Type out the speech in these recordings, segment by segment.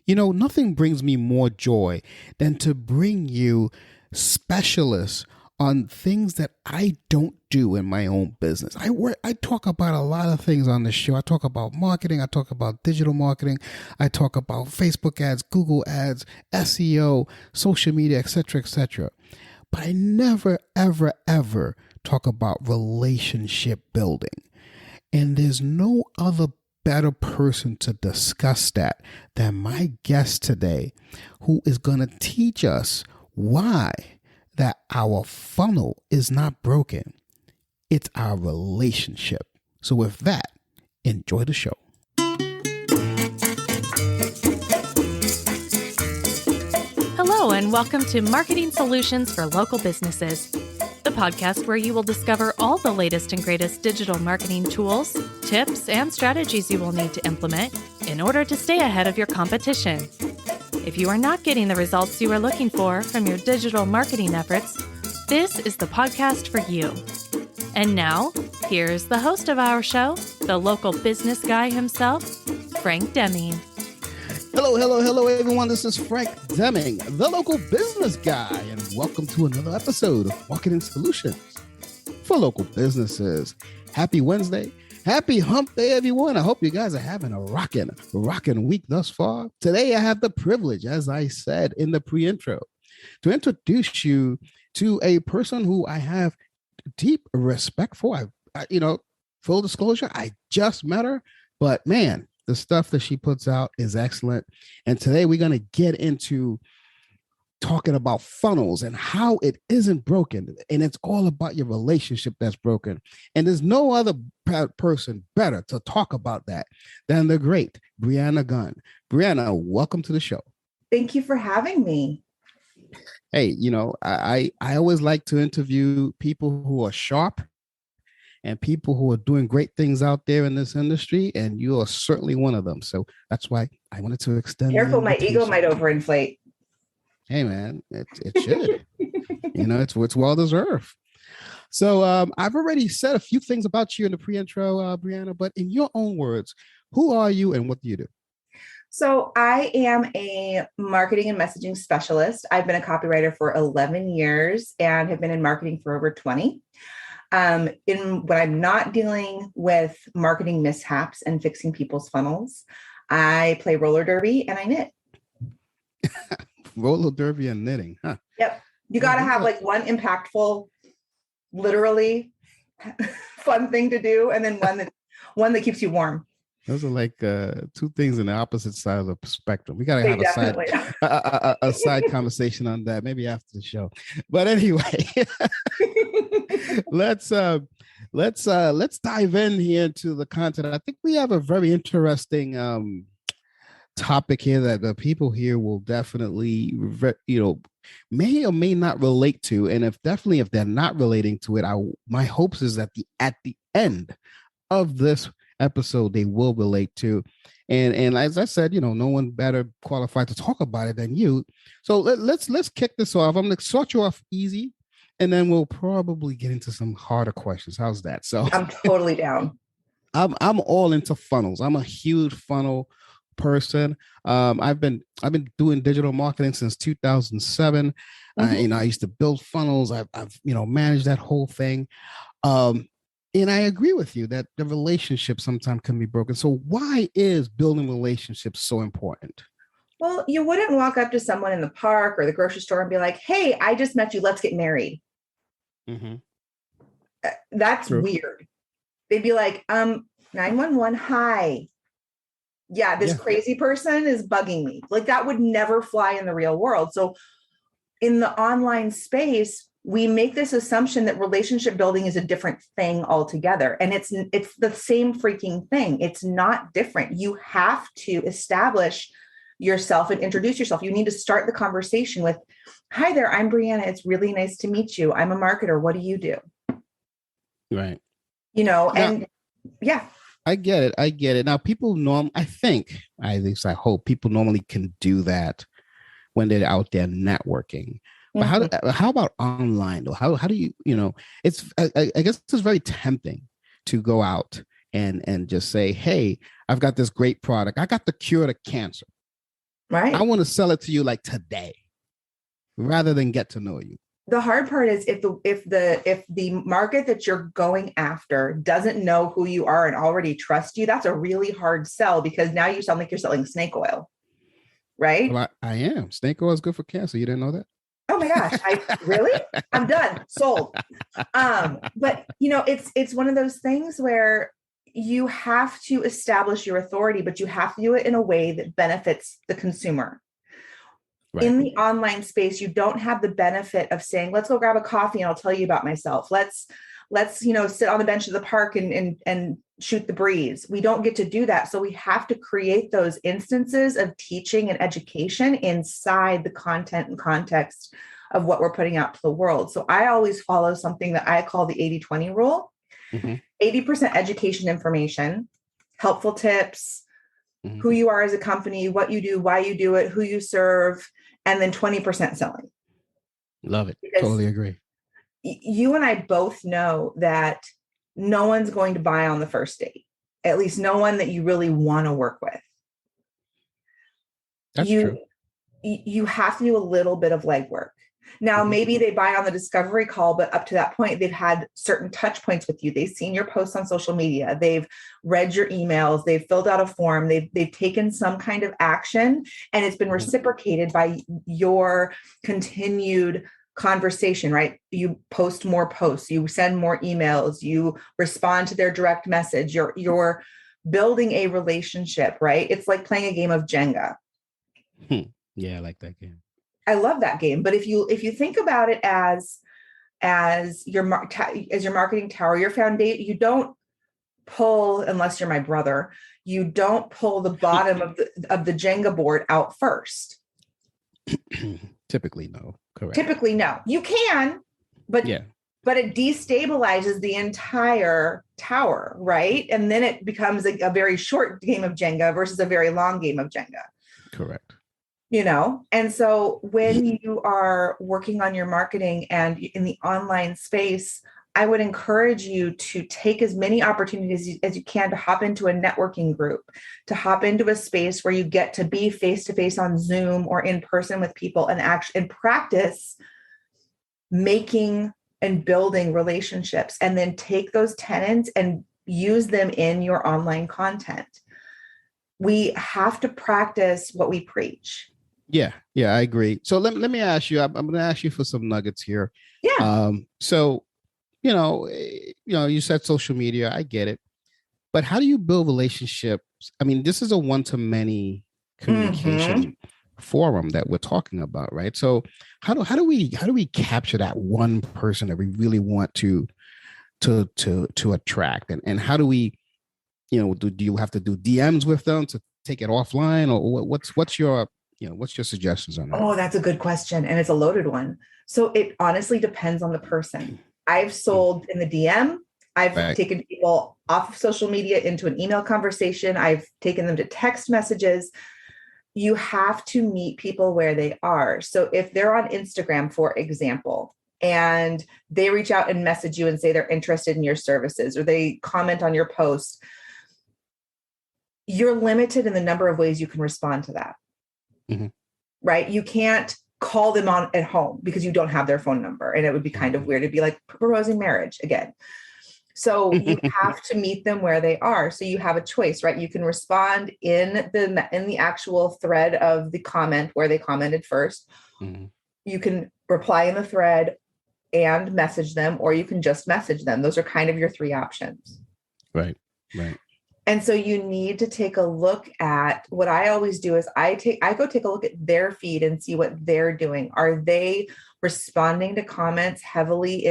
Nothing brings me more joy than to bring you specialists on things that I don't do in my own business. I talk about a lot of things on the show. I talk about marketing. I talk about digital marketing. I talk about Facebook ads, Google ads, SEO, social media, etc., etc. But I never, ever, ever talk about relationship building. And there's no other better person to discuss that than my guest today, who is going to teach us why that our funnel is not broken. It's our relationship. So with that, enjoy the show. Hello, and welcome to Marketing Solutions for Local Businesses, the podcast where you will discover all the latest and greatest digital marketing tools, tips, and strategies you will need to implement in order to stay ahead of your competition. If you are not getting the results you are looking for from your digital marketing efforts, this is the podcast for you. And now, here's the host of our show, the local business guy himself, Frank Deming. Hello, everyone. This is Frank Deming, the local business guy, and welcome to another episode of Marketing Solutions for Local Businesses. Happy Wednesday. Happy hump day, everyone. I hope you guys are having a rocking week thus far. Today, I have the privilege, as I said in the pre-intro, to introduce you to a person who I have deep respect for. Full disclosure, I just met her, but man, the stuff that she puts out is excellent. And today we're going to get into talking about funnels and how it isn't broken. And it's all about your relationship that's broken. And there's no other person better to talk about that than the great Breanna Gunn. Breanna, welcome to the show. Thank you for having me. Hey, I always like to interview people who are sharp and people who are doing great things out there in this industry. And you are certainly one of them. So that's why I wanted to extend. Careful, my ego might overinflate. Hey, man, it should. It's well-deserved. So I've already said a few things about you in the pre-intro, Breanna, but in your own words, who are you and what do you do? So I am a marketing and messaging specialist. I've been a copywriter for 11 years and have been in marketing for over 20. When I'm not dealing with marketing mishaps and fixing people's funnels, I play roller derby and I knit. Roller derby and knitting, huh? Yep. You got to have like one impactful, literally fun thing to do, and then one that keeps you warm. Those are like two things in the opposite side of the spectrum. We got to have a side conversation on that, maybe after the show. But anyway, let's dive in here into the content. I think we have a very interesting topic here that the people here will definitely, may or may not relate to. And if they're not relating to it, my hopes is that at the end of this episode, they will relate to. And as I said, no one better qualified to talk about it than you. So let's kick this off. I'm going to start you off easy, and then we'll probably get into some harder questions. How's that? So I'm totally down. I'm all into funnels. I'm a huge funnel person. I've been doing digital marketing since 2007. Mm-hmm. I used to build funnels. I've managed that whole thing. And I agree with you that the relationship sometimes can be broken. So why is building relationships so important? Well, you wouldn't walk up to someone in the park or the grocery store and be like, "Hey, I just met you. Let's get married." Mm-hmm. That's True. Weird. They'd be like, 911, hi. Yeah, this crazy person is bugging me. Like that would never fly in the real world. So in the online space, we make this assumption that relationship building is a different thing altogether. And it's the same freaking thing. It's not different. You have to establish yourself and introduce yourself. You need to start the conversation with, "Hi there, I'm Breanna. It's really nice to meet you. I'm a marketer. What do you do?" Right. I get it. Now, people I think, at least I hope, people normally can do that when they're out there networking. But how about online though? How do you, it's, I guess it's very tempting to go out and just say, "Hey, I've got this great product. I got the cure to cancer." Right. I want to sell it to you like today rather than get to know you. The hard part is if the market that you're going after doesn't know who you are and already trust you, that's a really hard sell, because now you sound like you're selling snake oil, right? Well, I am. Snake oil is good for cancer. You didn't know that? Oh my gosh, really? I'm done. Sold. But it's one of those things where you have to establish your authority, but you have to do it in a way that benefits the consumer. Right. In the online space, you don't have the benefit of saying, let's go grab a coffee and I'll tell you about myself. Let's sit on the bench of the park and shoot the breeze. We don't get to do that. So we have to create those instances of teaching and education inside the content and context of what we're putting out to the world. So I always follow something that I call the 80-20 rule. 80% education information, helpful tips, who you are as a company, what you do, why you do it, who you serve, and then 20% selling. Love it. Because totally agree. You and I both know that no one's going to buy on the first date, at least no one that you really want to work with. That's true. You have to do a little bit of legwork. Now, maybe they buy on the discovery call, but up to that point, they've had certain touch points with you. They've seen your posts on social media. They've read your emails. They've filled out a form. They've taken some kind of action, and it's been reciprocated by your continued conversation, right? You post more posts, you send more emails, you respond to their direct message. You're building a relationship, right? It's like playing a game of Jenga. Yeah, I like that game. I love that game. But if you think about it as your marketing tower, your foundation, you don't pull, unless you're my brother, you don't pull the bottom of the Jenga board out first. Typically, no. Correct. Typically, no. You can, but it destabilizes the entire tower, right? And then it becomes a very short game of Jenga versus a very long game of Jenga. Correct. And so when you are working on your marketing and in the online space, I would encourage you to take as many opportunities as you can to hop into a networking group, to hop into a space where you get to be face-to-face on Zoom or in person with people and practice making and building relationships, and then take those tenets and use them in your online content. We have to practice what we preach. Yeah, I agree. So let me ask you, I'm going to ask you for some nuggets here. Yeah. So, you said social media, I get it, but how do you build relationships? I mean, this is a one-to-many communication forum that we're talking about, right? So how do we capture that one person that we really want to attract, and how do we, do you have to do DMs with them to take it offline, or what's your suggestions on that? Oh, that's a good question. And it's a loaded one. So it honestly depends on the person. I've sold in the DM. I've taken people off of social media into an email conversation. I've taken them to text messages. You have to meet people where they are. So if they're on Instagram, for example, and they reach out and message you and say they're interested in your services, or they comment on your post, you're limited in the number of ways you can respond to that. Right? You can't call them on at home because you don't have their phone number, and it would be kind of weird. It'd be like proposing marriage again. So you have to meet them where they are. So you have a choice, right? You can respond in the actual thread of the comment where they commented first. You can reply in the thread and message them, or you can just message them. Those are kind of your three options. Right. And so you need to take a look at, what I always do is I go take a look at their feed and see what they're doing. Are they responding to comments heavily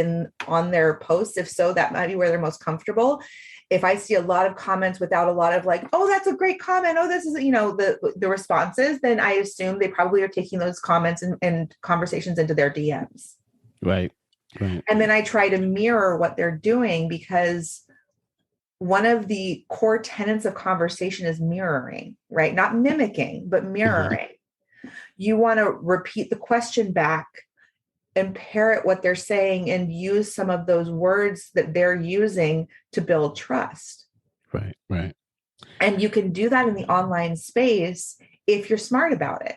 on their posts? If so, that might be where they're most comfortable. If I see a lot of comments without a lot of like, oh, that's a great comment, oh, this is, the responses, then I assume they probably are taking those comments and conversations into their DMs. Right. And then I try to mirror what they're doing, because one of the core tenets of conversation is mirroring, right? Not mimicking, but mirroring. You want to repeat the question back and parrot what they're saying and use some of those words that they're using to build trust. Right. And you can do that in the online space if you're smart about it.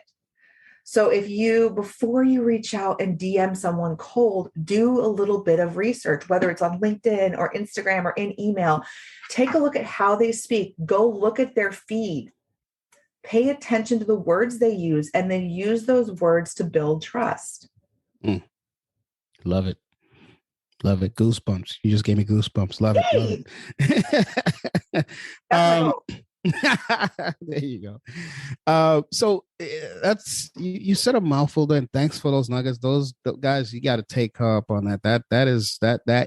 So if you, before you reach out and DM someone cold, do a little bit of research, whether it's on LinkedIn or Instagram or in email, take a look at how they speak, go look at their feed, pay attention to the words they use, and then use those words to build trust. Love it. Love it. Goosebumps. You just gave me goosebumps. Love it. Love it. There you go. So that's you said a mouthful there, and thanks for those nuggets. Those guys, you got to take up on that. That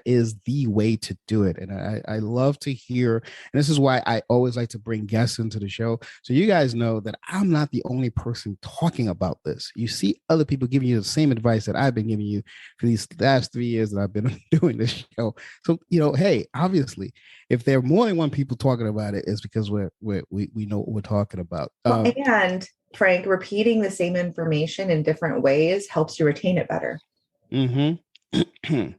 is the way to do it. And I love to hear, and this is why I always like to bring guests into the show, so you guys know that I'm not the only person talking about this. You see other people giving you the same advice that I've been giving you for these last 3 years that I've been doing this show. So hey, obviously, if there are more than one people talking about it, it's because we know what we're talking about. And Frank, repeating the same information in different ways helps you retain it better. Mm-hmm.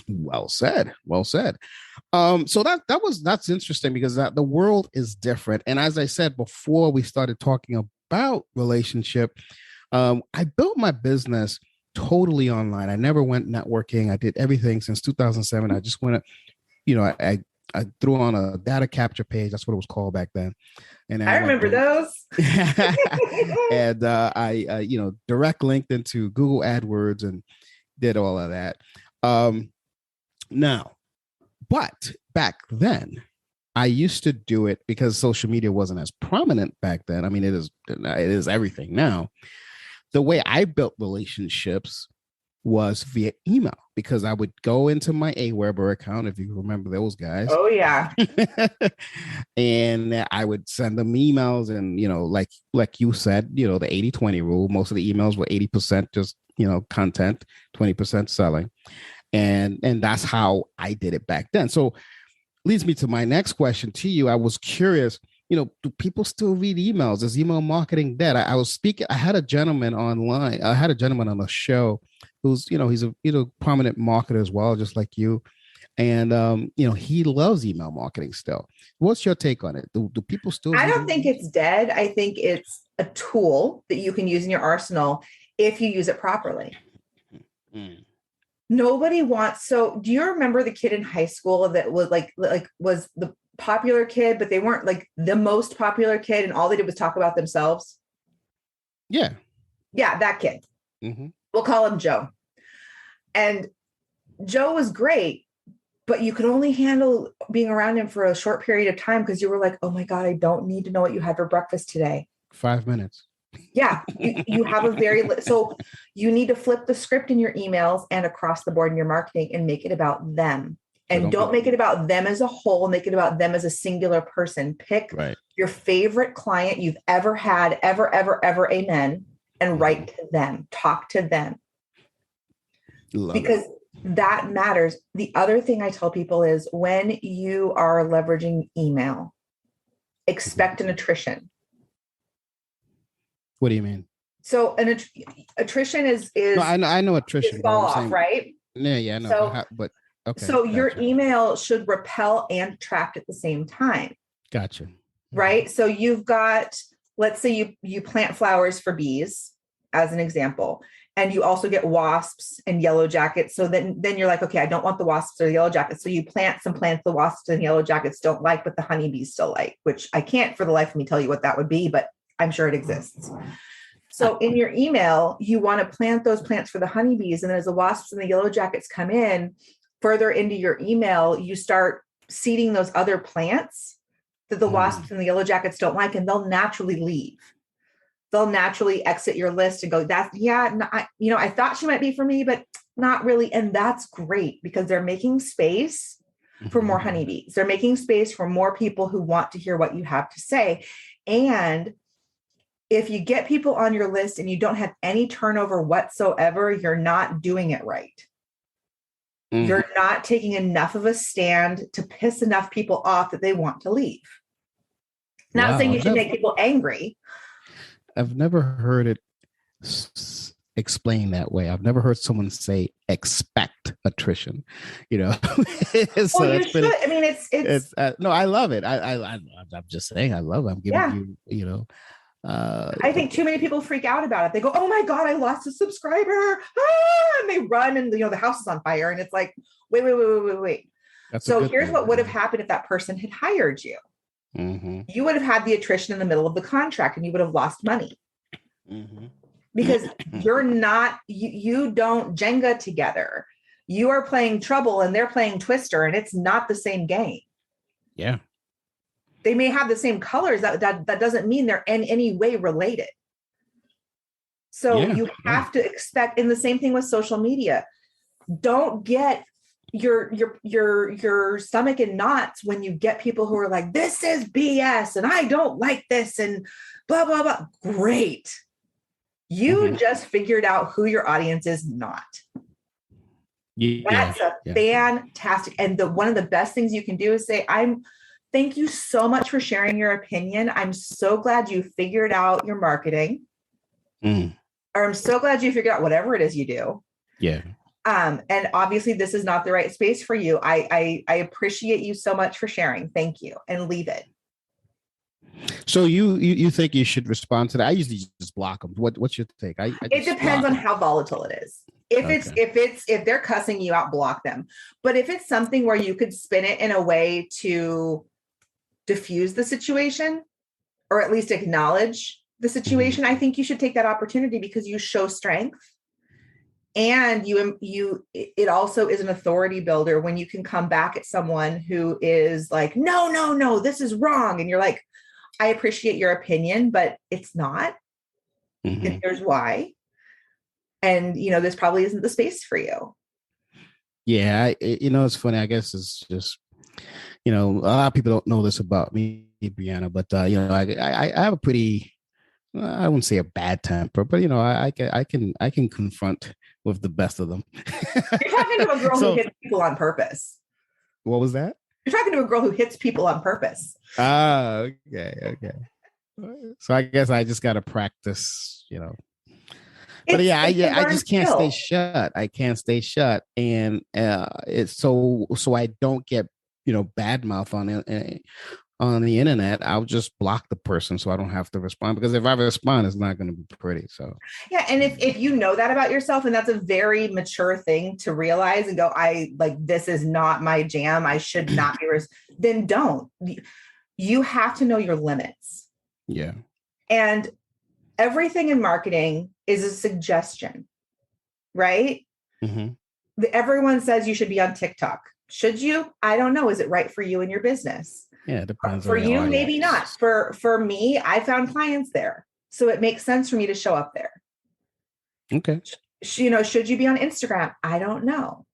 Well said. So that's interesting, because the world is different. And as I said before we started talking about relationship, I built my business totally online. I never went networking. I did everything since 2007. I just went, I threw on a data capture page. That's what it was called back then. And I remember those. And I direct linked into Google AdWords and did all of that. Now, but back then, I used to do it because social media wasn't as prominent back then. I mean, it is everything now. The way I built relationships was via email, because I would go into my Aweber account, if you remember those guys. Oh yeah. And I would send them emails, and like you said, the 80-20 rule. Most of the emails were 80% just content, 20% selling, and that's how I did it back then. So leads me to my next question to you. I was curious, do people still read emails? Is email marketing dead? I was speaking. I had a gentleman online. I had a gentleman on a show who's, he's a prominent marketer as well, just like you. And, he loves email marketing still. What's your take on it? Do people still? I don't think it's dead. I think it's a tool that you can use in your arsenal if you use it properly. Nobody wants. So do you remember the kid in high school that was like was the popular kid, but they weren't like the most popular kid, and all they did was talk about themselves? Yeah, that kid. Mm-hmm. We'll call him Joe. And Joe was great, but you could only handle being around him for a short period of time, because you were like, oh my God, I don't need to know what you had for breakfast today. 5 minutes. Yeah. You have so you need to flip the script in your emails and across the board in your marketing and make it about them. And don't make it about them as a whole. Make it about them as a singular person. Pick your favorite client you've ever had, ever, amen, and write to them. Talk to them. Because that matters. The other thing I tell people is, when you are leveraging email, expect an attrition. What do you mean? So an attrition is no, I know attrition. Fall off, right? Yeah, I know. So, but okay. So your email should repel and attract at the same time. Gotcha. Right. So you've got, let's say you plant flowers for bees, as an example, and you also get wasps and yellow jackets. So then you're like, okay, I don't want the wasps or the yellow jackets. So you plant some plants the wasps and yellow jackets don't like, but the honeybees still like, which I can't for the life of me tell you what that would be, but I'm sure it exists. So in your email, you want to plant those plants for the honeybees. And as the wasps and the yellow jackets come in further into your email, you start seeding those other plants that the wasps and the yellow jackets don't like, and they'll naturally leave. They'll naturally exit your list and go, I thought she might be for me, but not really. And that's great, because they're making space for more honeybees. They're making space for more people who want to hear what you have to say. And if you get people on your list and you don't have any turnover whatsoever, you're not doing it right. Mm-hmm. You're not taking enough of a stand to piss enough people off that they want to leave. Not saying you should make people angry. I've never heard it explained that way. I've never heard someone say expect attrition. So well, you should. I mean, it's no, I love it. I'm just saying, I love it. I'm giving you, I think too many people freak out about it. They go, oh my God, I lost a subscriber. And they run and, the house is on fire. And it's like, wait. So here's what would have happened if that person had hired you. Mm-hmm. You would have had the attrition in the middle of the contract and you would have lost money. Mm-hmm. Because you don't Jenga together. You are playing Trouble and they're playing Twister, and it's not the same game. Yeah. They may have the same colors. That doesn't mean they're in any way related. So you have to expect, and the same thing with social media. Don't get your stomach in knots when you get people who are like, this is BS and I don't like this and blah, blah, blah. Great. You just figured out who your audience is not. That's fantastic. And one of the best things you can do is say, thank you so much for sharing your opinion. I'm so glad you figured out your marketing. Or I'm so glad you figured out whatever it is you do. Yeah. And obviously this is not the right space for you. I appreciate you so much for sharing. Thank you. And leave it. So you think you should respond to that? I usually just block them. What's your take? It depends on how volatile it is. If they're cussing you out, block them. But if it's something where you could spin it in a way to diffuse the situation, or at least acknowledge the situation, I think you should take that opportunity because you show strength. And it also is an authority builder when you can come back at someone who is like, no, this is wrong. And you're like, I appreciate your opinion, but it's not. And here's why. And, this probably isn't the space for you. Yeah. It's funny. I guess it's just, a lot of people don't know this about me, Breanna, but, I have a pretty, I wouldn't say a bad temper, but, I can confront with the best of them. You're talking to a girl who hits people on purpose. What was that? You're talking to a girl who hits people on purpose. Okay. So I guess I just got to practice, But I just can't stay shut. I can't stay shut, and it's so I don't get bad mouth on the internet. I'll just block the person so I don't have to respond, because if I respond, it's not going to be pretty. So yeah, and if you know that about yourself, and that's a very mature thing to realize and go, this is not my jam. I should not be. Then don't. You have to know your limits. Yeah, and everything in marketing is a suggestion, right? Everyone says you should be on TikTok. Should you? I don't know. Is it right for you and your business? Yeah, it depends. For you, maybe not. For me, I found clients there, so it makes sense for me to show up there. Okay. Should you be on Instagram? I don't know.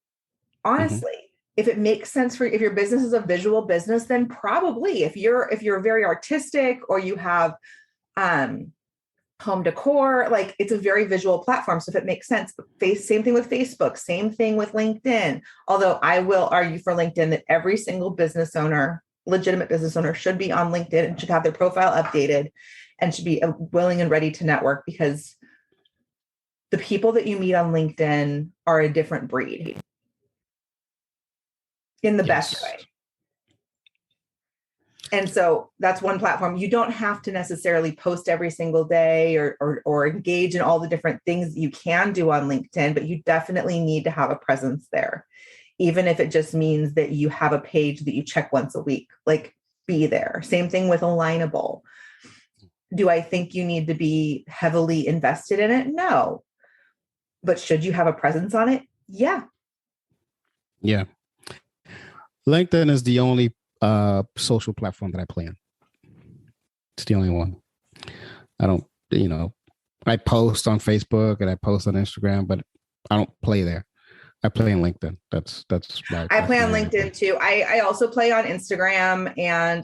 Honestly, if it makes sense if your business is a visual business, then probably. If you're very artistic or you have home decor, it's a very visual platform. So if it makes sense, same thing with Facebook, same thing with LinkedIn. Although I will argue for LinkedIn that every single legitimate business owner should be on LinkedIn and should have their profile updated and should be willing and ready to network, because the people that you meet on LinkedIn are a different breed in the best way. And so that's one platform. You don't have to necessarily post every single day or engage in all the different things that you can do on LinkedIn, but you definitely need to have a presence there. Even if it just means that you have a page that you check once a week, be there. Same thing with Alignable. Do I think you need to be heavily invested in it? No. But should you have a presence on it? Yeah. Yeah. LinkedIn is the only social platform that I play on. It's the only one. I don't, I post on Facebook and I post on Instagram, but I don't play there. I play on LinkedIn. That's I play on LinkedIn too. I also play on Instagram and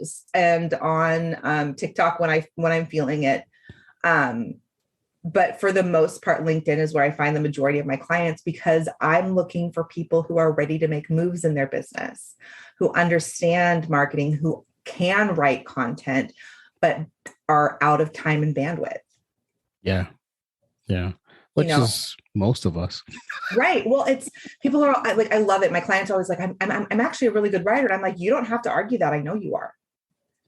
on TikTok when I'm feeling it. But for the most part, LinkedIn is where I find the majority of my clients, because I'm looking for people who are ready to make moves in their business, who understand marketing, who can write content, but are out of time and bandwidth. Yeah. Which is most of us. Right. Well, it's people are like, I love it. My clients are always like, I'm actually a really good writer. And I'm like, you don't have to argue that. I know you are.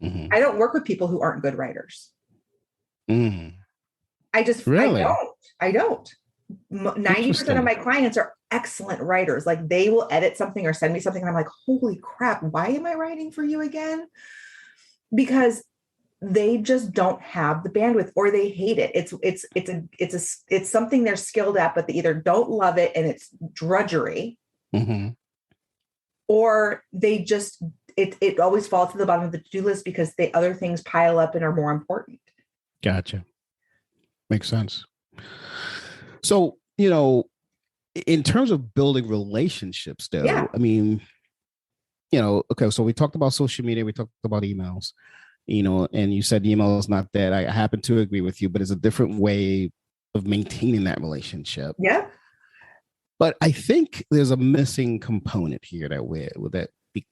I don't work with people who aren't good writers. Mm. I just, Really? I don't. 90% of my clients are excellent writers. Like they will edit something or send me something. And I'm like, holy crap, why am I writing for you again? Because they just don't have the bandwidth or they hate it. It's something they're skilled at, but they either don't love it and it's drudgery, mm-hmm. or they just, it always falls to the bottom of the to-do list because the other things pile up and are more important. Gotcha. Makes sense. So, in terms of building relationships though, Yeah. I mean, okay, so we talked about social media, we talked about emails, and you said email is not dead. I happen to agree with you, but it's a different way of maintaining that relationship. Yeah. But I think there's a missing component here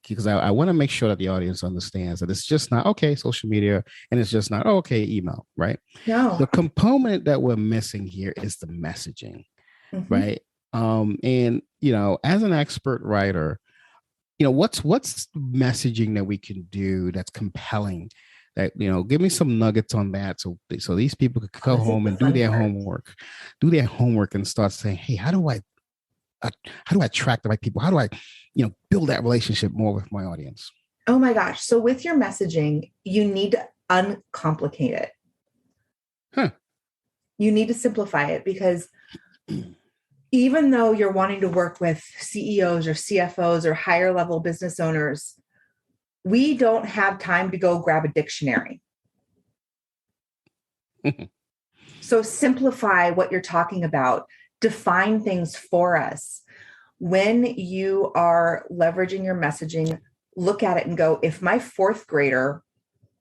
because I want to make sure that the audience understands that it's just not, okay, social media, and it's just not, okay, email, right? No. The component that we're missing here is the messaging, mm-hmm. right? And, as an expert writer, what's messaging that we can do that's compelling, that, give me some nuggets on that. So these people could go home and do their homework and start saying, hey, how do I attract the right people? How do I, build that relationship more with my audience? Oh my gosh. So with your messaging, you need to uncomplicate it. Huh. You need to simplify it, because even though you're wanting to work with CEOs or CFOs or higher level business owners, we don't have time to go grab a dictionary. So simplify what you're talking about. Define things for us. When you are leveraging your messaging, look at it and go, if my fourth grader,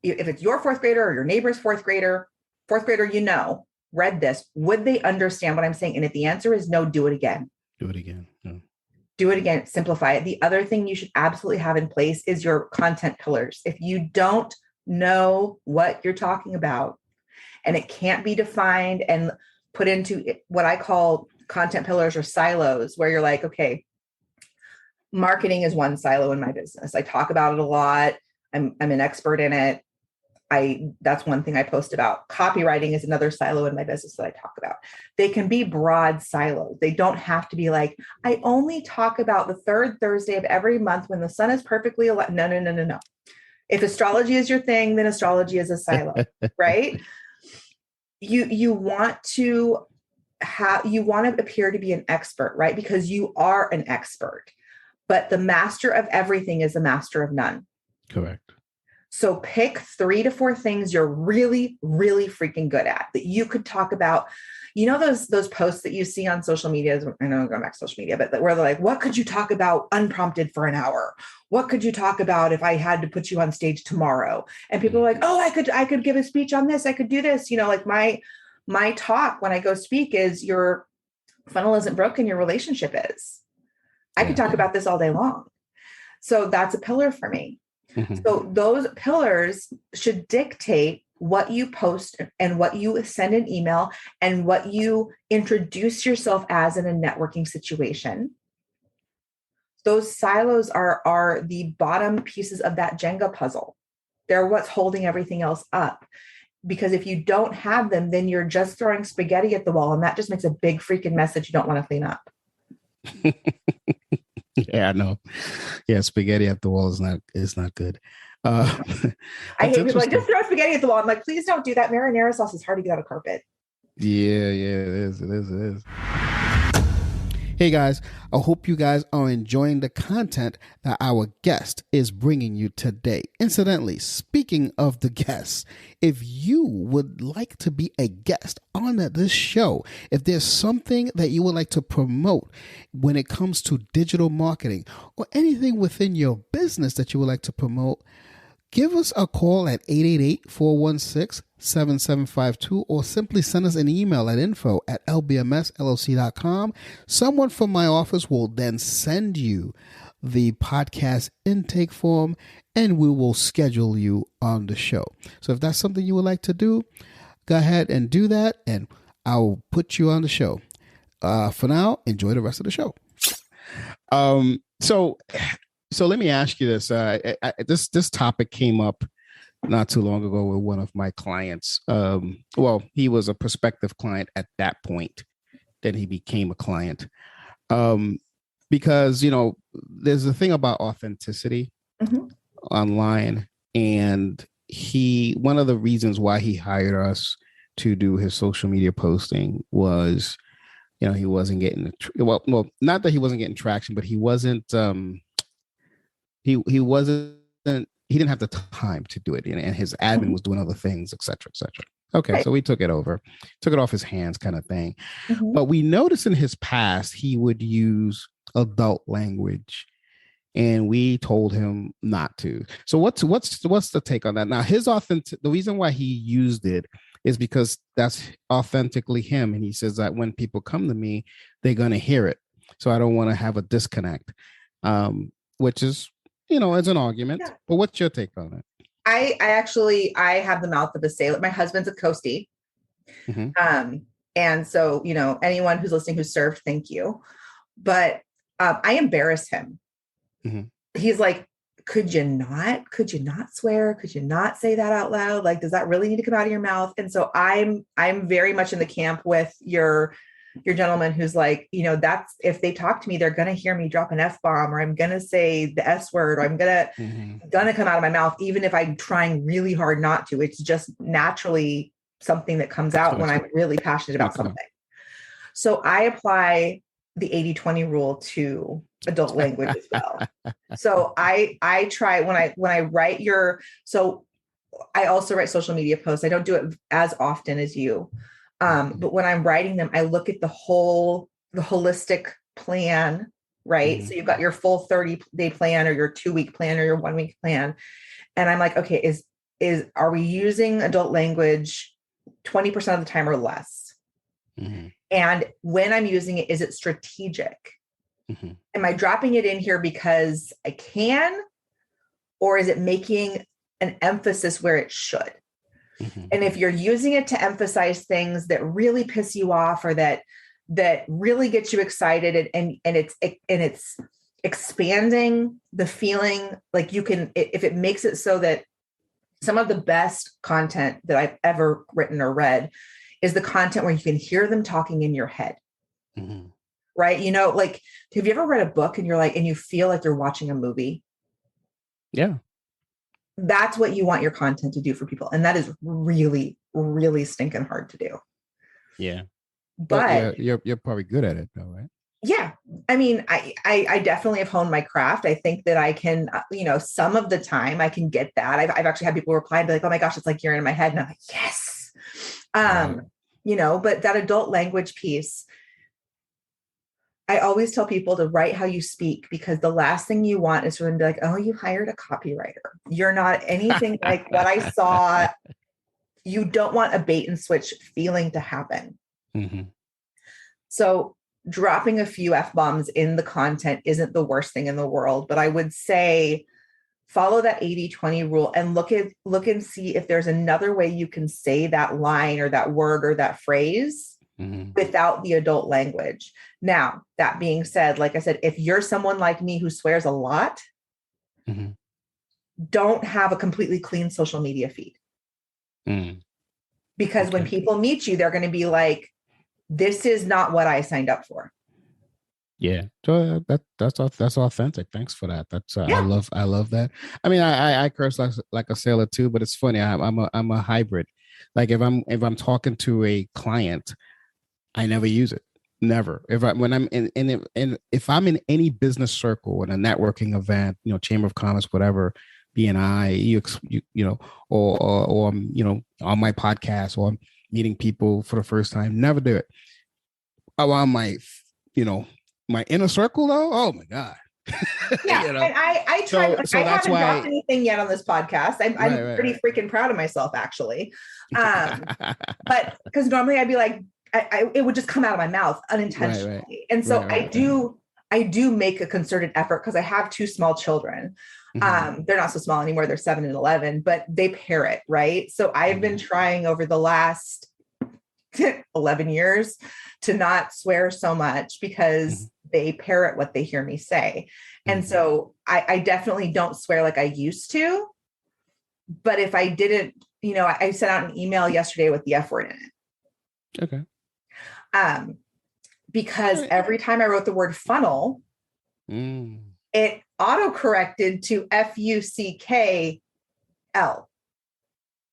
if it's your fourth grader or your neighbor's fourth grader, read this, would they understand what I'm saying? And if the answer is no, do it again. Do it again. No. Do it again. Simplify it. The other thing you should absolutely have in place is your content pillars. If you don't know what you're talking about and it can't be defined and put into what I call content pillars or silos, where you're like, okay, marketing is one silo in my business. I talk about it a lot. I'm an expert in it. That's one thing I post about. Copywriting is another silo in my business that I talk about. They can be broad silos. They don't have to be like, I only talk about the third Thursday of every month when the sun is perfectly aligned. No. If astrology is your thing, then astrology is a silo, right? You want to appear to be an expert, right? Because you are an expert, but the master of everything is the master of none. Correct. So pick 3 to 4 things you're really, really freaking good at that you could talk about. Those posts that you see on social media, I know I'm going back to social media, but where they're like, what could you talk about unprompted for an hour? What could you talk about if I had to put you on stage tomorrow? And people are like, oh, I could give a speech on this. I could do this. Like my talk when I go speak is, your funnel isn't broken, your relationship is. I could talk about this all day long. So that's a pillar for me. Mm-hmm. So those pillars should dictate what you post and what you send an email and what you introduce yourself as in a networking situation. Those silos are the bottom pieces of that Jenga puzzle. They're what's holding everything else up. Because if you don't have them, then you're just throwing spaghetti at the wall, and that just makes a big freaking mess that you don't want to clean up. Yeah, I know. Yeah, spaghetti at the wall is not good. I hate people like, just throw spaghetti at the wall. I'm like, please don't do that. Marinara sauce is hard to get on a carpet. Yeah, it is. Hey guys, I hope you guys are enjoying the content that our guest is bringing you today. Incidentally, speaking of the guests, if you would like to be a guest on this show, if there's something that you would like to promote when it comes to digital marketing or anything within your business that you would like to promote, give us a call at 888-416-7752 or simply send us an email at info@lbmsllc.com. Someone from my office will then send you the podcast intake form and we will schedule you on the show. So if that's something you would like to do, go ahead and do that and I'll put you on the show. For now, enjoy the rest of the show. So let me ask you this. This topic came up not too long ago with one of my clients. Well, he was a prospective client at that point. Then he became a client. Because, there's a thing about authenticity online. And one of the reasons why he hired us to do his social media posting was, he wasn't getting, not that he wasn't getting traction, but he wasn't, he wasn't, he didn't have the time to do it. And his admin was doing other things, et cetera, et cetera. Okay. So we took it off his hands kind of thing. But we noticed in his past, he would use adult language, and we told him not to. So what's the take on that? Now, the reason why he used it is because that's authentically him. And he says that when people come to me, they're going to hear it. So I don't want to have a disconnect, which is, it's an argument. Yeah. But what's your take on it? I have the mouth of a sailor. My husband's a coastie. And so, anyone who's listening who served, thank you. But I embarrass him. He's like, could you not swear? Could you not say that out loud? Like, does that really need to come out of your mouth? And so I'm very much in the camp with your gentleman who's like, that's, if they talk to me, they're going to hear me drop an F-bomb, or I'm going to say the S word, or I'm going to come out of my mouth, even if I'm trying really hard not to. It's just naturally something that comes out when I'm really passionate about something. So I apply the 80-20 rule to adult language as well. So I try when I write so I also write social media posts. I don't do it as often as you. But when I'm writing them, I look at the holistic plan, right? So you've got your full 30-day plan, or your 2-week plan, or your 1-week plan. And I'm like, okay, are we using adult language 20% of the time or less? And when I'm using it, is it strategic? Am I dropping it in here because I can, or is it making an emphasis where it should? And if you're using it to emphasize things that really piss you off, or that really gets you excited, and it's expanding the feeling, like you can, if it makes it so that some of the best content that I've ever written or read is the content where you can hear them talking in your head. Right? Like, have you ever read a book and you're like, and you feel like you're watching a movie? Yeah. That's what you want your content to do for people. And that is really, really stinking hard to do. Yeah. But you're probably good at it though, right? Yeah. I mean, I definitely have honed my craft. I think that I can, some of the time I can get that. I've actually had people reply and be like, oh my gosh, it's like you're in my head. And I'm like, yes. But that adult language piece, I always tell people to write how you speak, because the last thing you want is for them to be like, oh, you hired a copywriter. You're not anything like what I saw. You don't want a bait and switch feeling to happen. So dropping a few F-bombs in the content isn't the worst thing in the world, but I would say follow that 80-20 rule and look and see if there's another way you can say that line or that word or that phrase without the adult language. Now, that being said, like I said, if you're someone like me who swears a lot, don't have a completely clean social media feed. Because when people meet you, they're going to be like, this is not what I signed up for. Yeah, so that's authentic. Thanks for that. That's I love that. I mean, I curse like a sailor too, but it's funny. I'm a hybrid. Like if I'm talking to a client, I never use it. Never. If I'm in any business circle, in a networking event, Chamber of Commerce, whatever, BNI, or on my podcast, or I'm meeting people for the first time, never do it. Around my inner circle though, oh my God. Yeah. And I try, I haven't dropped anything yet on this podcast. I'm pretty freaking proud of myself, actually. But because normally I'd be like, it would just come out of my mouth unintentionally. And so I do make a concerted effort, because I have 2 small children. They're not so small anymore. They're 7 and 11, but they parrot, right? So I've been trying over the last 11 years to not swear so much, because they parrot what they hear me say. And so I definitely don't swear like I used to, But if I didn't, I sent out an email yesterday with the F word in it. Okay. Because every time I wrote the word funnel, it auto-corrected to FUCKL.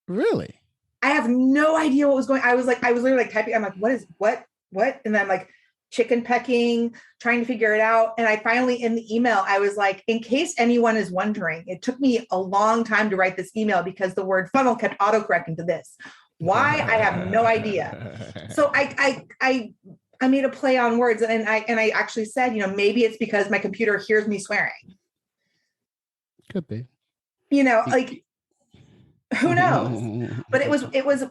Really? I have no idea what was going on. I was literally like typing. I'm like, what? And then I'm like chicken pecking, trying to figure it out. And I finally, in the email, I was like, in case anyone is wondering, it took me a long time to write this email because the word funnel kept autocorrecting to this. Why? I have no idea. So I made a play on words, and I actually said, maybe it's because my computer hears me swearing. Could be. Like, who knows? But it was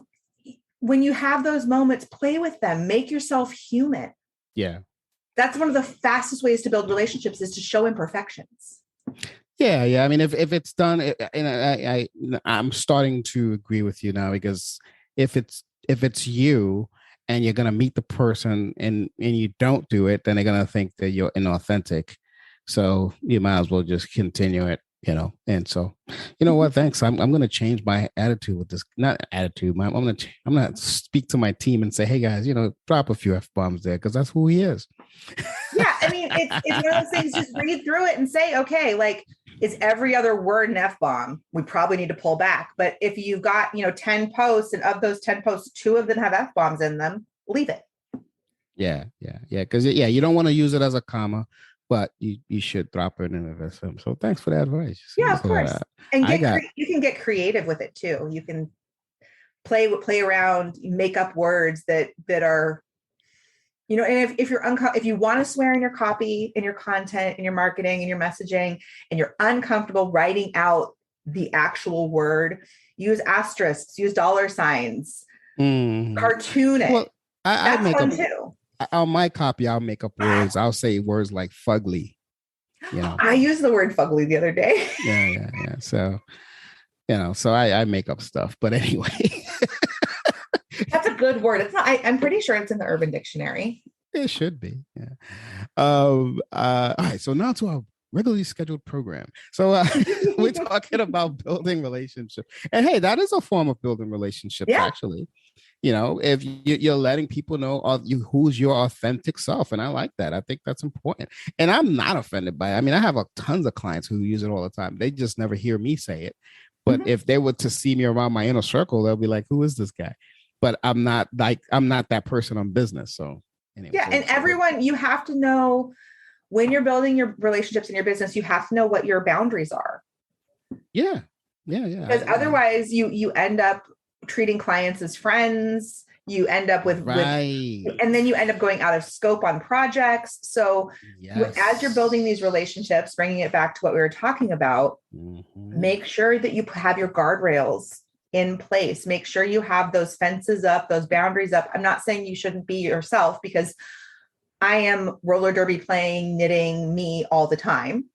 when you have those moments, play with them, make yourself human. Yeah. That's one of the fastest ways to build relationships is to show imperfections. Yeah. I mean, if it's done, and I'm starting to agree with you now, because if it's you and you're gonna meet the person and you don't do it, then they're gonna think that you're inauthentic. So you might as well just continue it, And so, you know what? Thanks. I'm gonna change my attitude with this. Not attitude. I'm gonna speak to my team and say, hey guys, drop a few F-bombs there because that's who he is. Yeah, I mean, it's one of those things. Just read through it and say, okay, like, is every other word an F-bomb? We probably need to pull back. But if you've got 10 posts, and of those 10 posts, 2 of them have F-bombs in them, leave it. Yeah. Because you don't want to use it as a comma, but you should drop it in a SM. So thanks for that advice. Yeah, of course. And you can get creative with it too. You can play around, make up words that are, and if you want to swear in your copy, in your content, in your marketing, in your messaging, and you're uncomfortable writing out the actual word, use asterisks, use dollar signs, cartoon it. Well, that's fun too. On my copy, I'll make up words. I'll say words like fugly. I used the word fugly the other day. Yeah. So, so I make up stuff. But anyway. That's a good word. It's not. I'm pretty sure it's in the Urban Dictionary. It should be. Yeah. All right. So now to our regularly scheduled program. So we're talking about building relationships, and hey, that is a form of building relationships, actually. If you're letting people know who's your authentic self, and I like that. I think that's important, and I'm not offended by it. I mean, I have tons of clients who use it all the time. They just never hear me say it, but if they were to see me around my inner circle, they'll be like, "Who is this guy?" But I'm not that person on business. So anyway, and everyone, you have to know when you're building your relationships in your business, you have to know what your boundaries are. Yeah. Because otherwise you end up treating clients as friends. You end up with and then you end up going out of scope on projects. So as you're building these relationships, bringing it back to what we were talking about, make sure that you have your guardrails in place. Make sure you have those fences up, those boundaries up. I'm not saying you shouldn't be yourself, because I am roller derby playing, knitting me all the time.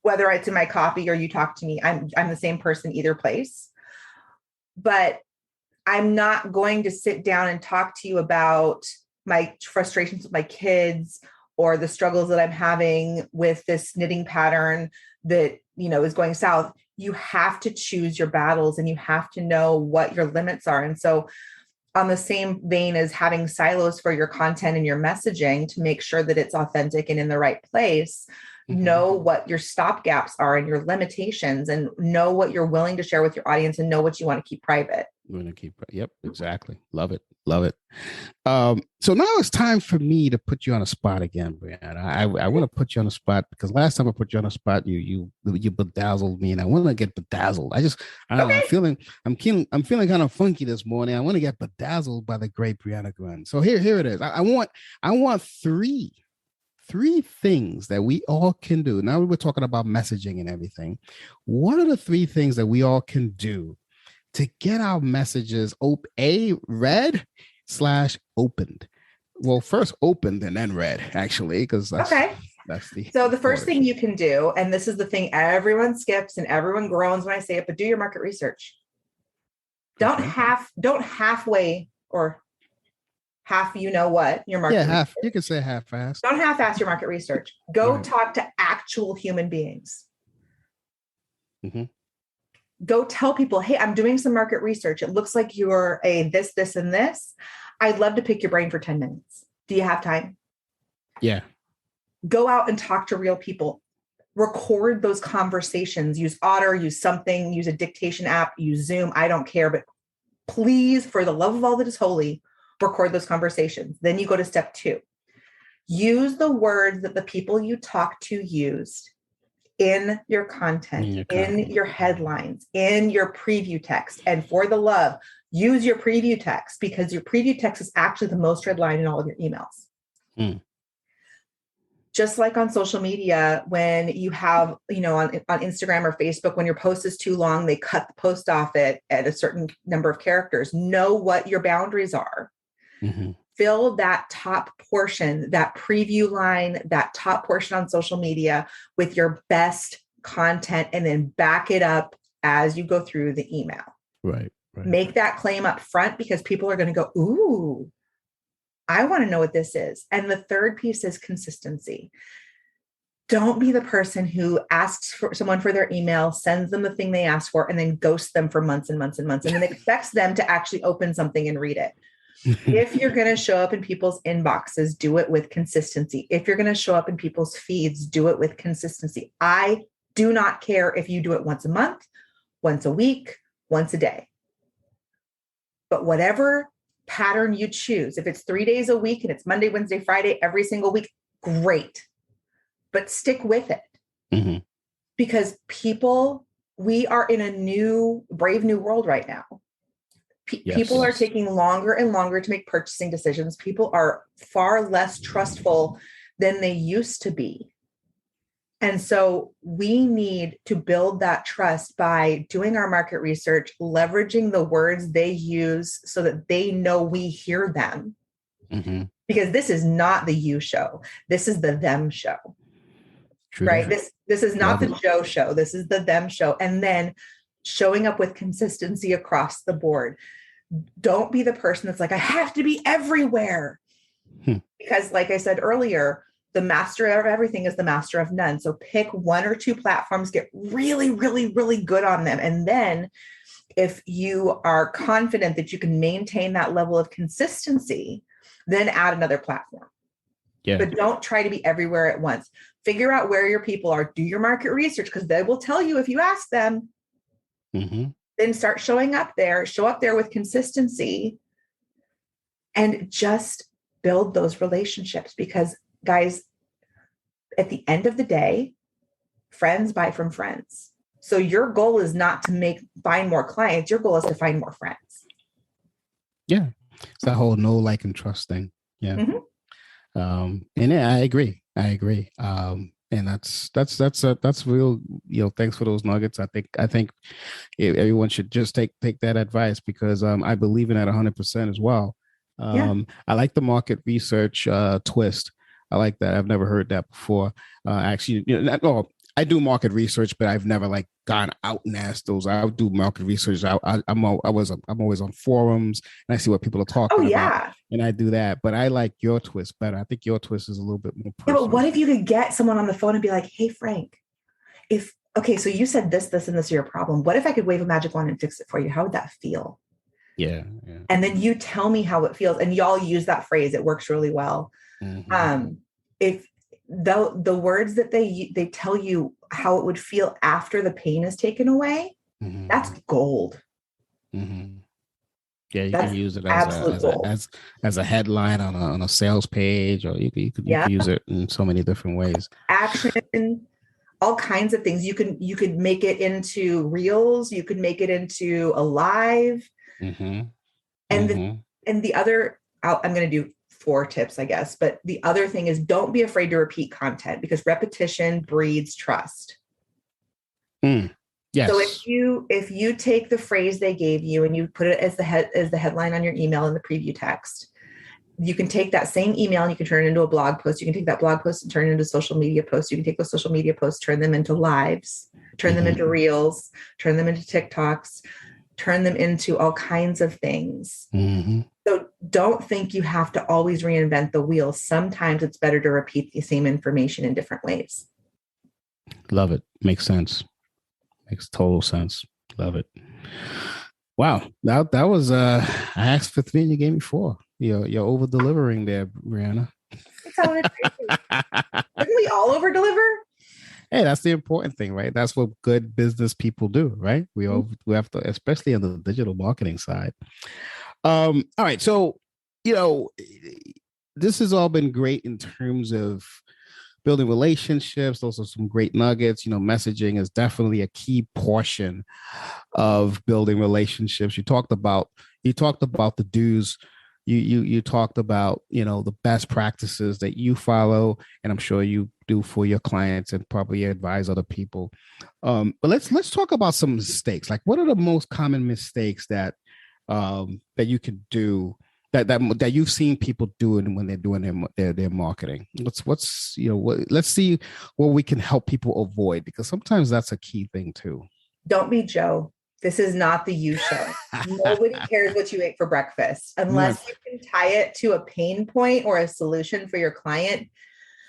Whether it's in my copy or you talk to me, I'm the same person either place. But I'm not going to sit down and talk to you about my frustrations with my kids or the struggles that I'm having with this knitting pattern that, is going south. You have to choose your battles, and you have to know what your limits are. And so on the same vein as having silos for your content and your messaging to make sure that it's authentic and in the right place, know what your stop gaps are and your limitations, and know what you're willing to share with your audience, and know what you want to keep private. Yep, exactly. Love it. So now it's time for me to put you on a spot again, Breanna. I want to put you on a spot because last time I put you on a spot, you bedazzled me, and I want to get bedazzled. I don't know, I'm feeling kind of funky this morning. I want to get bedazzled by the great Breanna Gunn. So here it is. I want three things that we all can do. Now we're talking about messaging and everything. What are the 3 things that we all can do to get our messages read / opened? Well, first opened and then read, actually, because that's the first thing you can do, and this is the thing everyone skips and everyone groans when I say it, but do your market research. Don't halfway or half, your market. Yeah, half. You can say half-assed. Don't half-ass your market research. Go talk to actual human beings. go tell people, hey, I'm doing some market research. It looks like you're a this, this, and this. I'd love to pick your brain for 10 minutes. Do you have time? Yeah. Go out and talk to real people. Record those conversations. Use Otter, use something, use a dictation app, use Zoom. I don't care, but please, for the love of all that is holy, record those conversations. Then you go to step 2. Use the words that the people you talk to used in your content, in your headlines, in your preview text. And for the love, use your preview text, because your preview text is actually the most read line in all of your emails. Just like on social media, when you have, on Instagram or Facebook, when your post is too long, they cut the post off at a certain number of characters. Know what your boundaries are. Fill that top portion, that preview line, that top portion on social media with your best content, and then back it up as you go through the email. Right. Make that claim up front, because people are going to go, ooh, I want to know what this is. And the third piece is consistency. Don't be the person who asks for someone for their email, sends them the thing they asked for, and then ghosts them for months and months and months, and then expects them to actually open something and read it. If you're going to show up in people's inboxes, do it with consistency. If you're going to show up in people's feeds, do it with consistency. I do not care if you do it once a month, once a week, once a day. But whatever pattern you choose, if it's 3 days a week and it's Monday, Wednesday, Friday, every single week, great. But stick with it. Because we are in a brave new world right now. People are taking longer and longer to make purchasing decisions. People are far less trustful than they used to be. And so we need to build that trust by doing our market research, leveraging the words they use so that they know we hear them. Because this is not the you show. This is the them show. True. Right? This is not the Joe show. This is the them show. And then showing up with consistency across the board. Don't be the person that's like, I have to be everywhere. Because like I said earlier, the master of everything is the master of none. So pick 1 or 2 platforms, get really, really, really good on them. And then if you are confident that you can maintain that level of consistency, then add another platform. But don't try to be everywhere at once. Figure out where your people are. Do your market research, because they will tell you if you ask them. Then start showing up there. Show up there with consistency, and just build those relationships. Because guys, at the end of the day, friends buy from friends. So your goal is not to find more clients. Your goal is to find more friends. Yeah. It's that whole know, like, and trust thing. Yeah. And I agree. And that's real, thanks for those nuggets. I think everyone should just take that advice, because I believe in that 100% as well. I like the market research twist. I like that. I've never heard that before. Actually, I do market research, but I've never gone out and asked those. I do market research. I'm always on forums, and I see what people are talking about, and I do that. But I like your twist better. I think your twist is a little bit more personal. Yeah, but what if you could get someone on the phone and be like, "Hey, Frank, so you said this, this, and this are your problem. What if I could wave a magic wand and fix it for you? How would that feel?" Yeah. And then you tell me how it feels, and y'all use that phrase. It works really well. If the words that they tell you how it would feel after the pain is taken away, that's gold. Yeah, you can use it as a headline on a sales page, or you can use it in so many different ways. Action, all kinds of things. You could make it into reels. You could make it into a live. And the other, I'm going to do 4 tips, I guess. But the other thing is, don't be afraid to repeat content, because repetition breeds trust. Yes. So if you take the phrase they gave you and you put it as the headline on your email in the preview text, you can take that same email and you can turn it into a blog post. You can take that blog post and turn it into social media posts. You can take those social media posts, turn them into lives, turn them into reels, turn them into TikToks, turn them into all kinds of things. So don't think you have to always reinvent the wheel. Sometimes it's better to repeat the same information in different ways. Love it. Makes sense. Makes total sense. Love it. Wow. That was I asked for 3 and you gave me 4. You're over delivering there, Breanna. It sounded crazy. Didn't we all over deliver? Hey, that's the important thing, right? That's what good business people do, right? We have to, especially on the digital marketing side. All right. So, this has all been great in terms of building relationships. Those are some great nuggets. Messaging is definitely a key portion of building relationships. You talked about the do's. You talked about the best practices that you follow, and I'm sure you do for your clients and probably advise other people. But let's talk about some mistakes. Like, what are the most common mistakes that you can do that you've seen people doing when they're doing their marketing? Let's see what we can help people avoid, because sometimes that's a key thing too. Don't be Joe. This is not the you show. Nobody cares what you ate for breakfast unless you can tie it to a pain point or a solution for your client.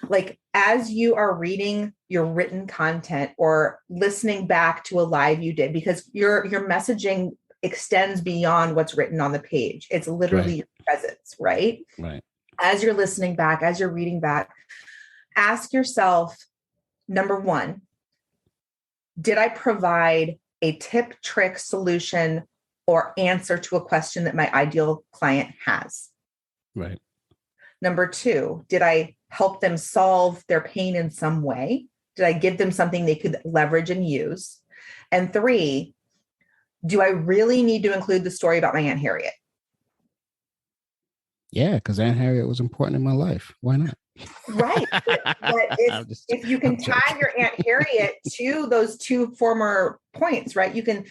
Like, as you are reading your written content or listening back to a live you did, because your messaging extends beyond what's written on the page. It's literally your presence, right? Right. As you're listening back, as you're reading back, ask yourself, number one, did I provide a tip, trick, solution, or answer to a question that my ideal client has? Right. Number two, did I help them solve their pain in some way? Did I give them something they could leverage and use? And three, do I really need to include the story about my Aunt Harriet? Yeah, because Aunt Harriet was important in my life. Why not? Right. But if you can tie your Aunt Harriet to those two former points, right? You can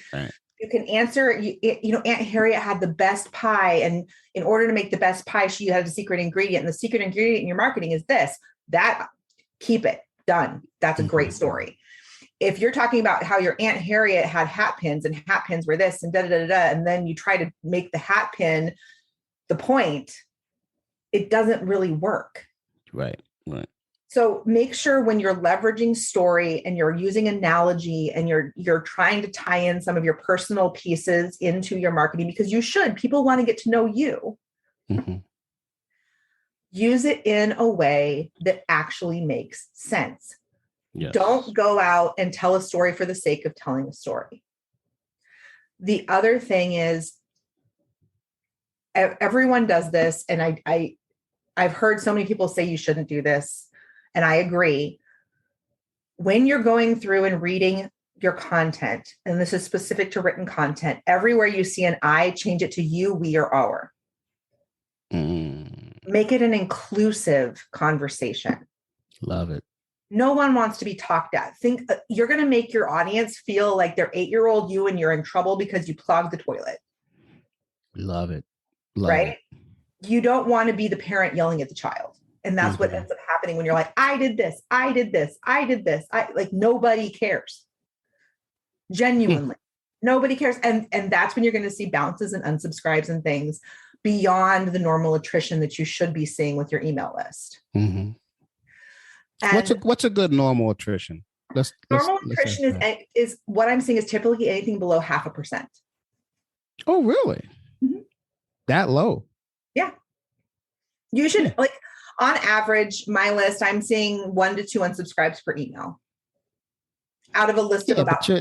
answer, Aunt Harriet had the best pie. And in order to make the best pie, she had a secret ingredient. And the secret ingredient in your marketing is this, that, keep it done. That's a great story. If you're talking about how your Aunt Harriet had hat pins and hat pins were this and and then you try to make the hat pin the point, it doesn't really work. Right. So make sure when you're leveraging story and you're using analogy and you're trying to tie in some of your personal pieces into your marketing, because people want to get to know you. Mm-hmm. Use it in a way that actually makes sense. Yes. Don't go out and tell a story for the sake of telling a story. The other thing is, everyone does this, and I've heard so many people say you shouldn't do this, and I agree. When you're going through and reading your content, and this is specific to written content, everywhere you see an I, change it to you, we, or our. Make it an inclusive conversation. Love it. No one wants to be talked at. Think you're going to make your audience feel like they're 8-year-old you and you're in trouble because you clogged the toilet. Love it. Right? You don't want to be the parent yelling at the child. And that's what ends up happening when you're like, I did this. Nobody cares. Genuinely. Nobody cares. And that's when you're going to see bounces and unsubscribes and things beyond the normal attrition that you should be seeing with your email list. Mm-hmm. What's a good normal attrition? Normal attrition is what I'm seeing is typically anything below 0.5%. Oh, really? Mm-hmm. That low? Yeah. You should on average, my list, I'm seeing 1 to 2 unsubscribes per email out of a list of about. But you're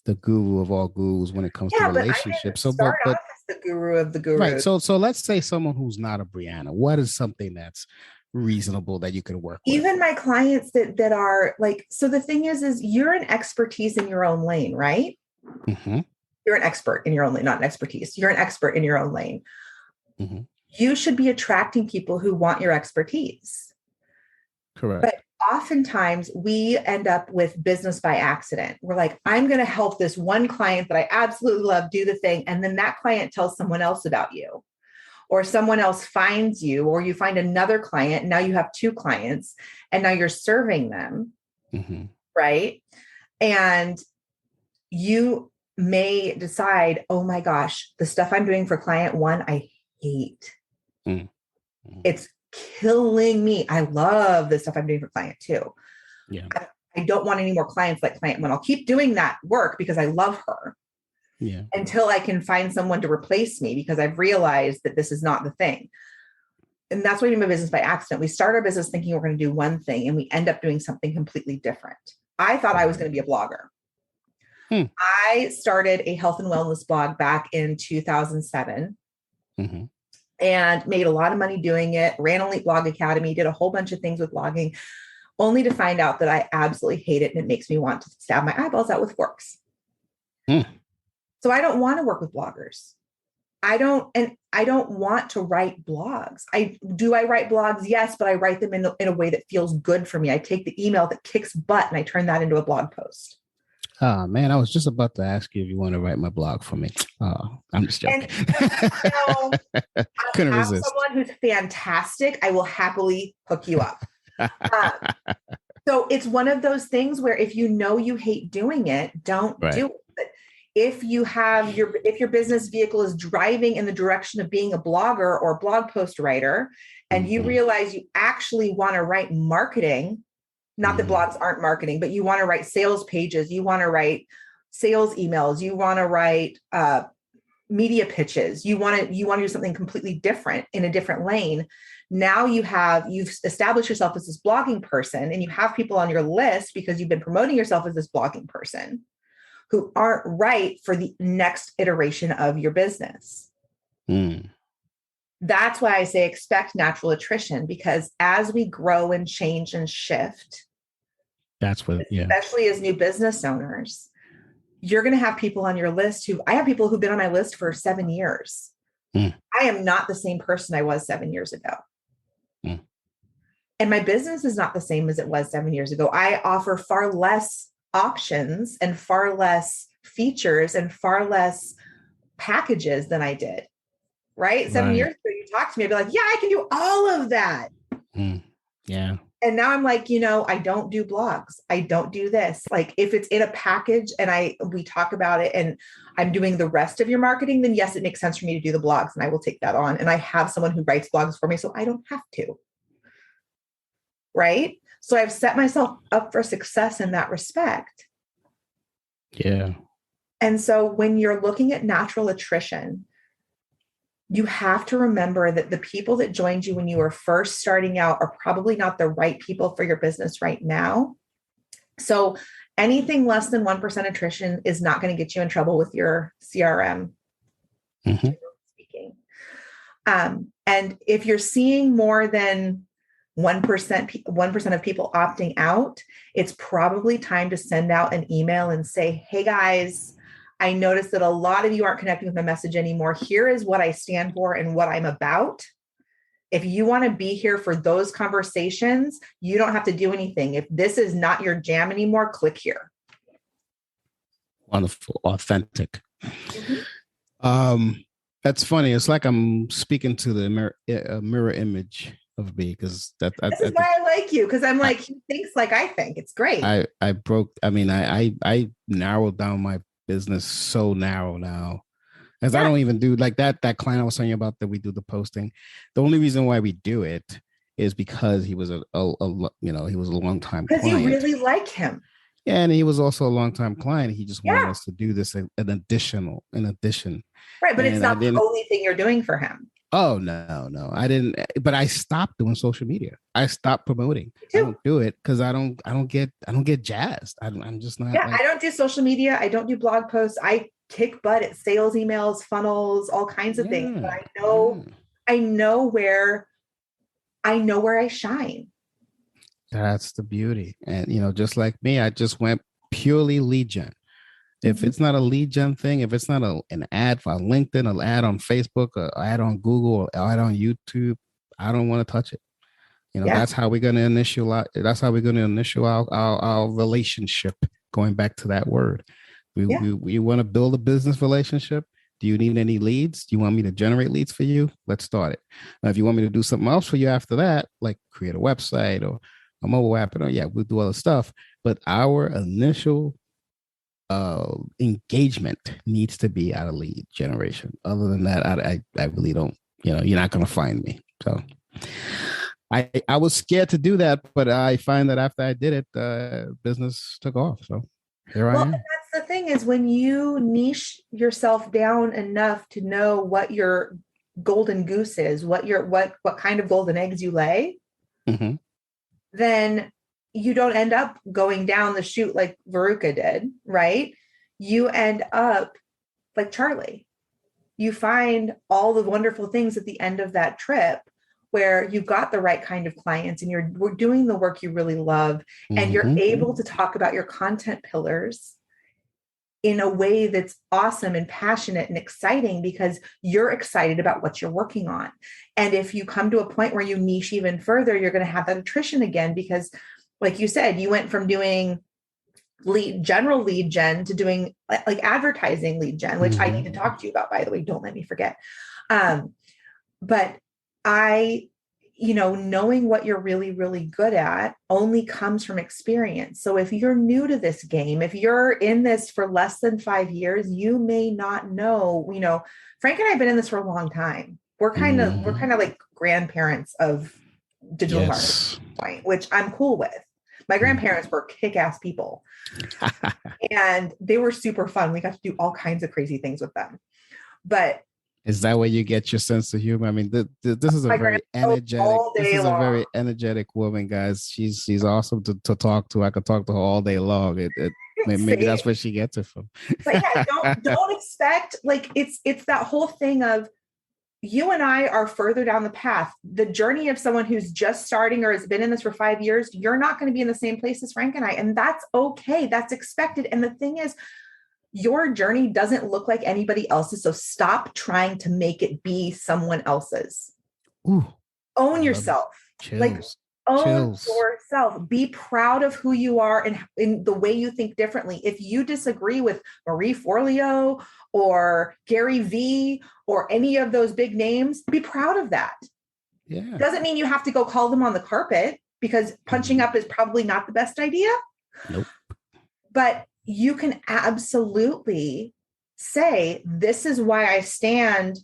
the guru of all gurus when it comes to relationships. So, but off as the guru of the gurus. Right. So let's say someone who's not a Breanna. What is something that's reasonable that you can work with? Even my clients that are like, so the thing is you're an expertise in your own lane, right? Mm-hmm. You're an expert in your own lane, not an expertise. You're an expert in your own lane. Mm-hmm. You should be attracting people who want your expertise. Correct. But oftentimes we end up with business by accident. We're like, I'm going to help this one client that I absolutely love do the thing. And then that client tells someone else about you, or someone else finds you, or you find another client. And now you have 2 clients and now you're serving them. Mm-hmm. Right. And you may decide, oh my gosh, the stuff I'm doing for client 1, I hate. Mm-hmm. It's killing me. I love the stuff I'm doing for client 2. Yeah. I don't want any more clients like client one. I'll keep doing that work because I love her. Yeah. Until I can find someone to replace me, because I've realized that this is not the thing. And that's why we do my business by accident. We start our business thinking we're going to do one thing and we end up doing something completely different. I thought I was going to be a blogger. I started a health and wellness blog back in 2007 and made a lot of money doing it, ran Elite Blog Academy, did a whole bunch of things with blogging, only to find out that I absolutely hate it and it makes me want to stab my eyeballs out with forks. So I don't want to work with bloggers. I don't want to write blogs. I write blogs? Yes, but I write them in a way that feels good for me. I take the email that kicks butt and I turn that into a blog post. Oh man, I was just about to ask you if you want to write my blog for me. Oh, I'm just joking. Couldn't resist. Someone who's fantastic, I will happily hook you up. So it's one of those things where if you know you hate doing it, don't do it. If your business vehicle is driving in the direction of being a blogger or blog post writer, and you realize you actually want to write marketing, not that blogs aren't marketing, but you want to write sales pages, you want to write sales emails, you want to write media pitches, you want to do something completely different in a different lane. Now you've established yourself as this blogging person, and you have people on your list because you've been promoting yourself as this blogging person who aren't right for the next iteration of your business. That's why I say expect natural attrition, because as we grow and change and shift, especially as new business owners, you're going to have people on your list I have people who've been on my list for 7 years. I am not the same person I was 7 years ago. And my business is not the same as it was 7 years ago. I offer far less options and far less features and far less packages than I did. Right? 7 years ago, you talk to me, I'd be like, yeah, I can do all of that. Yeah. And now I'm like, I don't do blogs. I don't do this. Like if it's in a package and we talk about it and I'm doing the rest of your marketing, then yes, it makes sense for me to do the blogs and I will take that on. And I have someone who writes blogs for me, so I don't have to. Right? So I've set myself up for success in that respect. Yeah. And so when you're looking at natural attrition, you have to remember that the people that joined you when you were first starting out are probably not the right people for your business right now. So anything less than 1% attrition is not going to get you in trouble with your CRM. Speaking. And if you're seeing more than 1% of people opting out, it's probably time to send out an email and say, hey guys, I noticed that a lot of you aren't connecting with my message anymore. Here is what I stand for and what I'm about. If you want to be here for those conversations, you don't have to do anything. If this is not your jam anymore, click here. Wonderful. Authentic. That's funny. It's like I'm speaking to the mirror image of me, because this is why I like you, because I'm like, he thinks like I think. It's great. I narrowed down my business so narrow now, as I don't even do like that client I was telling you about that we do the posting. The only reason why we do it is because he was he was a long time client. Because you really like him. Yeah, and he was also a long time client. He just wanted us to do this in addition. Right, but it's not the only thing you're doing for him. Oh no, I didn't. But I stopped doing social media. I stopped promoting. I don't do it because I don't get jazzed. I'm just not. Yeah, I don't do social media. I don't do blog posts. I kick butt at sales emails, funnels, all kinds of things. But I know where I shine. That's the beauty. And just like me, I just went purely lead gen. If it's not a lead gen thing, if it's not an ad for LinkedIn, an ad on Facebook, an ad on Google, or ad on YouTube, I don't want to touch it. That's how we're going to initialize. That's how we're going to initial our relationship. Going back to that word, we want to build a business relationship. Do you need any leads? Do you want me to generate leads for you? Let's start it. Now, if you want me to do something else for you after that, like create a website or a mobile app, we'll do other stuff. But our initial engagement needs to be out of lead generation. Other than that, I really don't, you're not going to find me. So I was scared to do that, but I find that after I did it, business took off. So here I am. That's the thing is when you niche yourself down enough to know what your golden goose is, what kind of golden eggs you lay, Mm-hmm. then you don't end up going down the chute like Veruca did, right? You end up like Charlie. You find all the wonderful things at the end of that trip where you've got the right kind of clients and you're doing the work you really love, and you're able to talk about your content pillars in a way that's awesome and passionate and exciting because you're excited about what you're working on. And if you come to a point where you niche even further, you're going to have that attrition again, because like you said, you went from doing general lead gen to doing like advertising lead gen, which I need to talk to you about, by the way, don't let me forget. But knowing what you're really, really good at only comes from experience. So if you're new to this game, if you're in this for less than 5 years, you may not know, Frank and I have been in this for a long time. We're kind of like grandparents of digital marketing, which I'm cool with. My grandparents were kick-ass people and they were super fun. We got to do all kinds of crazy things with them. But is that where you get your sense of humor? I mean, this is a very energetic. This is a very energetic woman, guys. She's awesome to talk to. I could talk to her all day long. Maybe that's where she gets it from. But yeah, don't expect, like, it's that whole thing of you and I are further down the path. The journey of someone who's just starting or has been in this for 5 years, you're not going to be in the same place as Frank and I, and that's okay. That's expected. And the thing is, your journey doesn't look like anybody else's. So stop trying to make it be someone else's. Ooh, own yourself. Own yourself. Be proud of who you are and in the way you think differently. If you disagree with Marie Forleo or Gary Vee or any of those big names, be proud of that. Yeah. Doesn't mean you have to go call them on the carpet, because punching up is probably not the best idea. Nope. But you can absolutely say, this is why I stand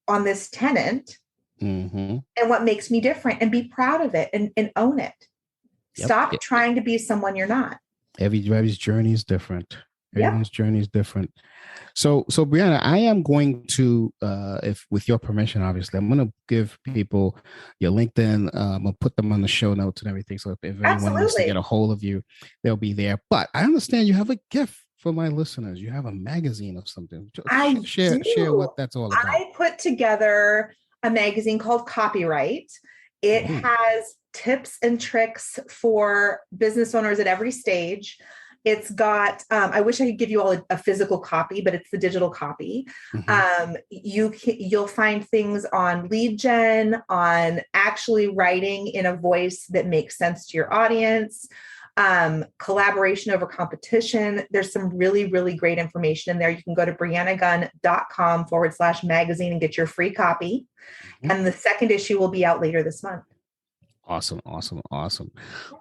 on this tenet and what makes me different, and be proud of it and own it. Stop trying to be someone you're not. Everybody's journey is different. Everyone's journey is different. So Breanna, I am going to, if with your permission, obviously, I'm going to give people your LinkedIn. I'm going to put them on the show notes and everything. So if anyone wants to get a hold of you, they'll be there. But I understand you have a gift for my listeners. You have a magazine of something. Share what that's all about. I put together a magazine called Copyright. It has tips and tricks for business owners at every stage. It's got, I wish I could give you all a physical copy, but it's the digital copy. You'll find things on lead gen, on actually writing in a voice that makes sense to your audience, collaboration over competition. There's some really, really great information in there. You can go to breannagunn.com/magazine and get your free copy. And the second issue will be out later this month. Awesome.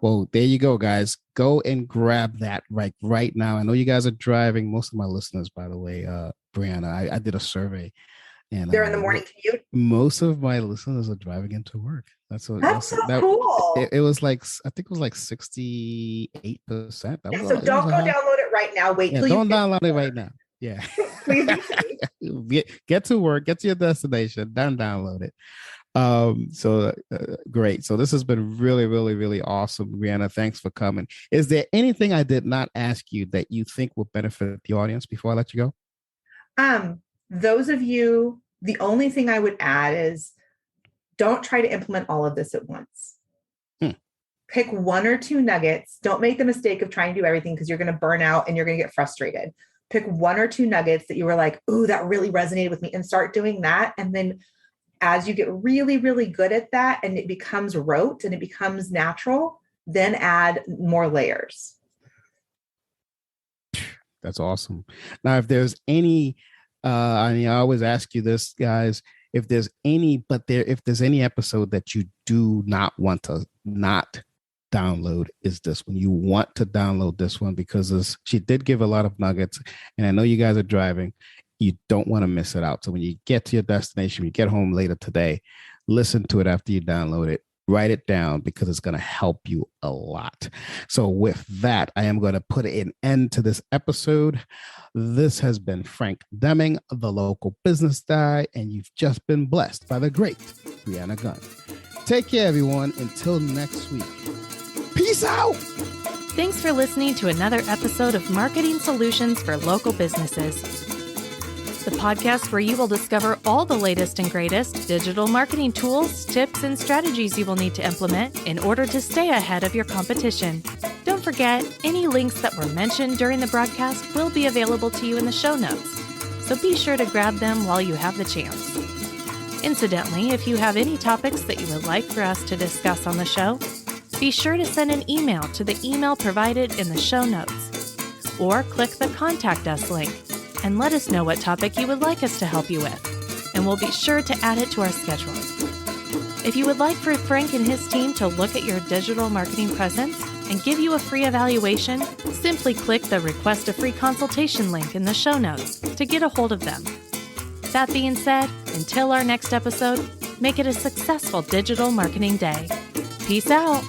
Well, there you go, guys. Go and grab that right now. I know you guys are driving. Most of my listeners, by the way, Breanna, I did a survey, and they're in the morning commute. Most of my listeners are driving into work. That's so cool. It was like, I think it was like 68%. So don't go download it right now. Wait till don't download it right now. Yeah. Get to work, get to your destination, then download it. Great. So this has been really, really, really awesome. Breanna, thanks for coming. Is there anything I did not ask you that you think will benefit the audience before I let you go? Those of you, the only thing I would add is don't try to implement all of this at once. Pick one or two nuggets. Don't make the mistake of trying to do everything, because you're going to burn out and you're going to get frustrated. Pick one or two nuggets that you were like, ooh, that really resonated with me, and start doing that. And then as you get really, really good at that and it becomes rote and it becomes natural, then add more layers. That's awesome. Now, if there's any, I always ask you this, guys, if there's any episode that you do not want to not download, is this one. You want to download this one, because she did give a lot of nuggets, and I know you guys are driving. You don't want to miss it out. So when you get to your destination, you get home later today, listen to it after you download it. Write it down because it's going to help you a lot. So with that, I am going to put an end to this episode. This has been Frank Deming, the local business guy, and you've just been blessed by the great Breanna Gunn. Take care, everyone. Until next week. Peace out. Thanks for listening to another episode of Marketing Solutions for Local Businesses, the podcast where you will discover all the latest and greatest digital marketing tools, tips, and strategies you will need to implement in order to stay ahead of your competition. Don't forget, any links that were mentioned during the broadcast will be available to you in the show notes, so be sure to grab them while you have the chance. Incidentally, if you have any topics that you would like for us to discuss on the show, be sure to send an email to the email provided in the show notes, or click the Contact Us link and let us know what topic you would like us to help you with, and we'll be sure to add it to our schedule. If you would like for Frank and his team to look at your digital marketing presence and give you a free evaluation, simply click the Request a Free Consultation link in the show notes to get a hold of them. That being said, until our next episode, make it a successful digital marketing day. Peace out.